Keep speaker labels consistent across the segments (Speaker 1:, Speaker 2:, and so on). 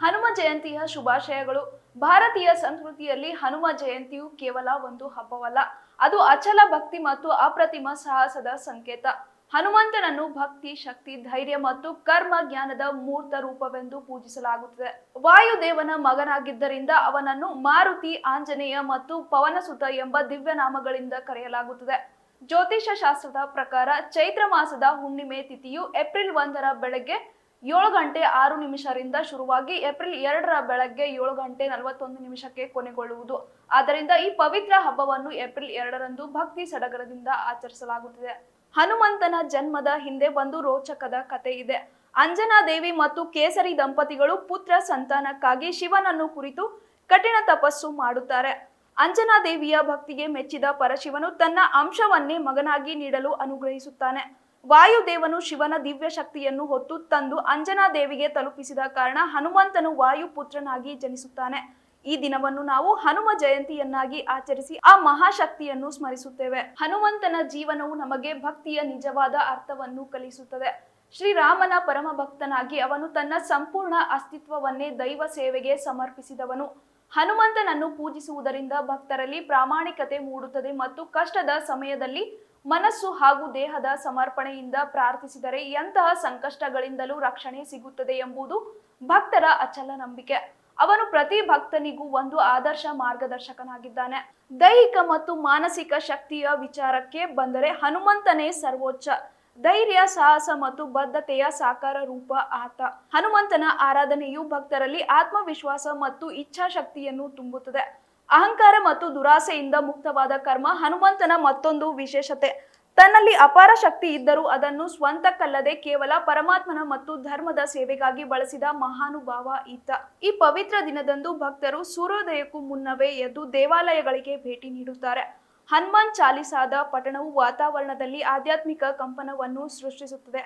Speaker 1: ಹನುಮ ಜಯಂತಿಯ ಶುಭಾಶಯಗಳು. ಭಾರತೀಯ ಸಂಸ್ಕೃತಿಯಲ್ಲಿ ಹನುಮ ಜಯಂತಿಯು ಕೇವಲ ಒಂದು ಹಬ್ಬವಲ್ಲ, ಅದು ಅಚಲ ಭಕ್ತಿ ಮತ್ತು ಅಪ್ರತಿಮ ಸಾಹಸದ ಸಂಕೇತ. ಹನುಮಂತನನ್ನು ಭಕ್ತಿ, ಶಕ್ತಿ, ಧೈರ್ಯ ಮತ್ತು ಕರ್ಮ ಜ್ಞಾನದ ಮೂರ್ತ ರೂಪವೆಂದು ಪೂಜಿಸಲಾಗುತ್ತದೆ. ವಾಯುದೇವನ ಮಗನಾಗಿದ್ದರಿಂದ ಅವನನ್ನು ಮಾರುತಿ, ಆಂಜನೇಯ ಮತ್ತು ಪವನಸುತ ಎಂಬ ದಿವ್ಯ ನಾಮಗಳಿಂದ ಕರೆಯಲಾಗುತ್ತದೆ. ಜ್ಯೋತಿಷ ಶಾಸ್ತ್ರದ ಪ್ರಕಾರ ಚೈತ್ರ ಮಾಸದ ಹುಣ್ಣಿಮೆ ತಿಥಿಯು ಏಪ್ರಿಲ್ 1ರ ಬೆಳಗ್ಗೆ 7:06 ರಿಂದ ಶುರುವಾಗಿ ಏಪ್ರಿಲ್ 2ರ ಬೆಳಗ್ಗೆ 7:41 ಕೊನೆಗೊಳ್ಳುವುದು. ಆದ್ದರಿಂದ ಈ ಪವಿತ್ರ ಹಬ್ಬವನ್ನು ಏಪ್ರಿಲ್ 2ರಂದು ಭಕ್ತಿ ಸಡಗರದಿಂದ ಆಚರಿಸಲಾಗುತ್ತದೆ. ಹನುಮಂತನ ಜನ್ಮದ ಹಿಂದೆ ಒಂದು ರೋಚಕದ ಕಥೆ ಇದೆ. ಅಂಜನಾದೇವಿ ಮತ್ತು ಕೇಸರಿ ದಂಪತಿಗಳು ಪುತ್ರ ಸಂತಾನಕ್ಕಾಗಿ ಶಿವನನ್ನು ಕುರಿತು ಕಠಿಣ ತಪಸ್ಸು ಮಾಡುತ್ತಾರೆ. ಅಂಜನಾದೇವಿಯ ಭಕ್ತಿಗೆ ಮೆಚ್ಚಿದ ಪರಶಿವನು ತನ್ನ ಅಂಶವನ್ನೇ ಮಗನಾಗಿ ನೀಡಲು ಅನುಗ್ರಹಿಸುತ್ತಾನೆ. ವಾಯುದೇವನು ಶಿವನ ದಿವ್ಯ ಶಕ್ತಿಯನ್ನು ಹೊತ್ತು ತಂದು ಅಂಜನಾದೇವಿಗೆ ತಲುಪಿಸಿದ ಕಾರಣ ಹನುಮಂತನು ವಾಯುಪುತ್ರನಾಗಿ ಜನಿಸುತ್ತಾನೆ. ಈ ದಿನವನ್ನು ನಾವು ಹನುಮ ಜಯಂತಿಯನ್ನಾಗಿ ಆಚರಿಸಿ ಆ ಮಹಾಶಕ್ತಿಯನ್ನು ಸ್ಮರಿಸುತ್ತೇವೆ. ಹನುಮಂತನ ಜೀವನವು ನಮಗೆ ಭಕ್ತಿಯ ನಿಜವಾದ ಅರ್ಥವನ್ನು ಕಲಿಸುತ್ತದೆ. ಶ್ರೀರಾಮನ ಪರಮ ಭಕ್ತನಾಗಿ ಅವನು ತನ್ನ ಸಂಪೂರ್ಣ ಅಸ್ತಿತ್ವವನ್ನೇ ದೈವ ಸೇವೆಗೆ ಸಮರ್ಪಿಸಿದವನು. ಹನುಮಂತನನ್ನು ಪೂಜಿಸುವುದರಿಂದ ಭಕ್ತರಲ್ಲಿ ಪ್ರಾಮಾಣಿಕತೆ ಮೂಡುತ್ತದೆ ಮತ್ತು ಕಷ್ಟದ ಸಮಯದಲ್ಲಿ ಮನಸ್ಸು ಹಾಗೂ ದೇಹದ ಸಮರ್ಪಣೆಯಿಂದ ಪ್ರಾರ್ಥಿಸಿದರೆ ಎಂತಹ ಸಂಕಷ್ಟಗಳಿಂದಲೂ ರಕ್ಷಣೆ ಸಿಗುತ್ತದೆ ಎಂಬುದು ಭಕ್ತರ ಅಚಲ ನಂಬಿಕೆ. ಅವನು ಪ್ರತಿ ಭಕ್ತನಿಗೂ ಒಂದು ಆದರ್ಶ ಮಾರ್ಗದರ್ಶಕನಾಗಿದ್ದಾನೆ. ದೈಹಿಕ ಮತ್ತು ಮಾನಸಿಕ ಶಕ್ತಿಯ ವಿಚಾರಕ್ಕೆ ಬಂದರೆ ಹನುಮಂತನೇ ಸರ್ವೋಚ್ಚ. ಧೈರ್ಯ, ಸಾಹಸ ಮತ್ತು ಬದ್ಧತೆಯ ಸಾಕಾರ ರೂಪ ಆತ. ಹನುಮಂತನ ಆರಾಧನೆಯು ಭಕ್ತರಲ್ಲಿ ಆತ್ಮವಿಶ್ವಾಸ ಮತ್ತು ಇಚ್ಛಾಶಕ್ತಿಯನ್ನು ತುಂಬುತ್ತದೆ. ಅಹಂಕಾರ ಮತ್ತು ದುರಾಸೆಯಿಂದ ಮುಕ್ತವಾದ ಕರ್ಮ ಹನುಮಂತನ ಮತ್ತೊಂದು ವಿಶೇಷತೆ. ತನ್ನಲ್ಲಿ ಅಪಾರ ಶಕ್ತಿ ಇದ್ದರೂ ಅದನ್ನು ಸ್ವಂತಕ್ಕಲ್ಲದೆ ಕೇವಲ ಪರಮಾತ್ಮನ ಮತ್ತು ಧರ್ಮದ ಸೇವೆಗಾಗಿ ಬಳಸಿದ ಮಹಾನುಭಾವ ಈತ. ಈ ಪವಿತ್ರ ದಿನದಂದು ಭಕ್ತರು ಸೂರ್ಯೋದಯಕ್ಕೂ ಮುನ್ನವೇ ಎದ್ದು ದೇವಾಲಯಗಳಿಗೆ ಭೇಟಿ ನೀಡುತ್ತಾರೆ. ಹನುಮಾನ್ ಚಾಲಿಸಾದ ಪಠಣವು ವಾತಾವರಣದಲ್ಲಿ ಆಧ್ಯಾತ್ಮಿಕ ಕಂಪನವನ್ನು ಸೃಷ್ಟಿಸುತ್ತದೆ.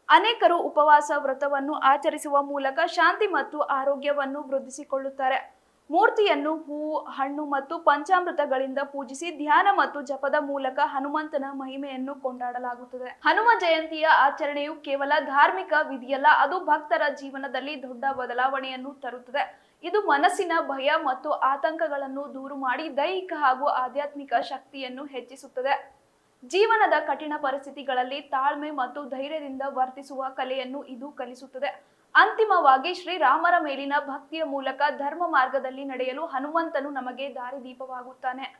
Speaker 1: ಅನೇಕರು ಉಪವಾಸ ವ್ರತವನ್ನು ಆಚರಿಸುವ ಮೂಲಕ ಶಾಂತಿ ಮತ್ತು ಆರೋಗ್ಯವನ್ನು ವೃದ್ಧಿಸಿಕೊಳ್ಳುತ್ತಾರೆ. ಮೂರ್ತಿಯನ್ನು ಹೂವು, ಹಣ್ಣು ಮತ್ತು ಪಂಚಾಮೃತಗಳಿಂದ ಪೂಜಿಸಿ ಧ್ಯಾನ ಮತ್ತು ಜಪದ ಮೂಲಕ ಹನುಮಂತನ ಮಹಿಮೆಯನ್ನು ಕೊಂಡಾಡಲಾಗುತ್ತದೆ. ಹನುಮ ಜಯಂತಿಯ ಆಚರಣೆಯು ಕೇವಲ ಧಾರ್ಮಿಕ ವಿಧಿಯಲ್ಲ, ಅದು ಭಕ್ತರ ಜೀವನದಲ್ಲಿ ದೊಡ್ಡ ಬದಲಾವಣೆಯನ್ನು ತರುತ್ತದೆ. ಇದು ಮನಸ್ಸಿನ ಭಯ ಮತ್ತು ಆತಂಕಗಳನ್ನು ದೂರು ಮಾಡಿ ದೈಹಿಕ ಹಾಗೂ ಆಧ್ಯಾತ್ಮಿಕ ಶಕ್ತಿಯನ್ನು ಹೆಚ್ಚಿಸುತ್ತದೆ. ಜೀವನದ ಕಠಿಣ ಪರಿಸ್ಥಿತಿಗಳಲ್ಲಿ ತಾಳ್ಮೆ ಮತ್ತು ಧೈರ್ಯದಿಂದ ವರ್ತಿಸುವ ಕಲೆಯನ್ನು ಇದು ಕಲಿಸುತ್ತದೆ. ಅಂತಿಮವಾಗಿ ಶ್ರೀರಾಮರ ಮೇಲಿನ ಭಕ್ತಿಯ ಮೂಲಕ ಧರ್ಮ ಮಾರ್ಗದಲ್ಲಿ ನಡೆಯಲು ಹನುಮಂತನು ನಮಗೆ ದಾರಿದೀಪವಾಗುತ್ತಾನೆ.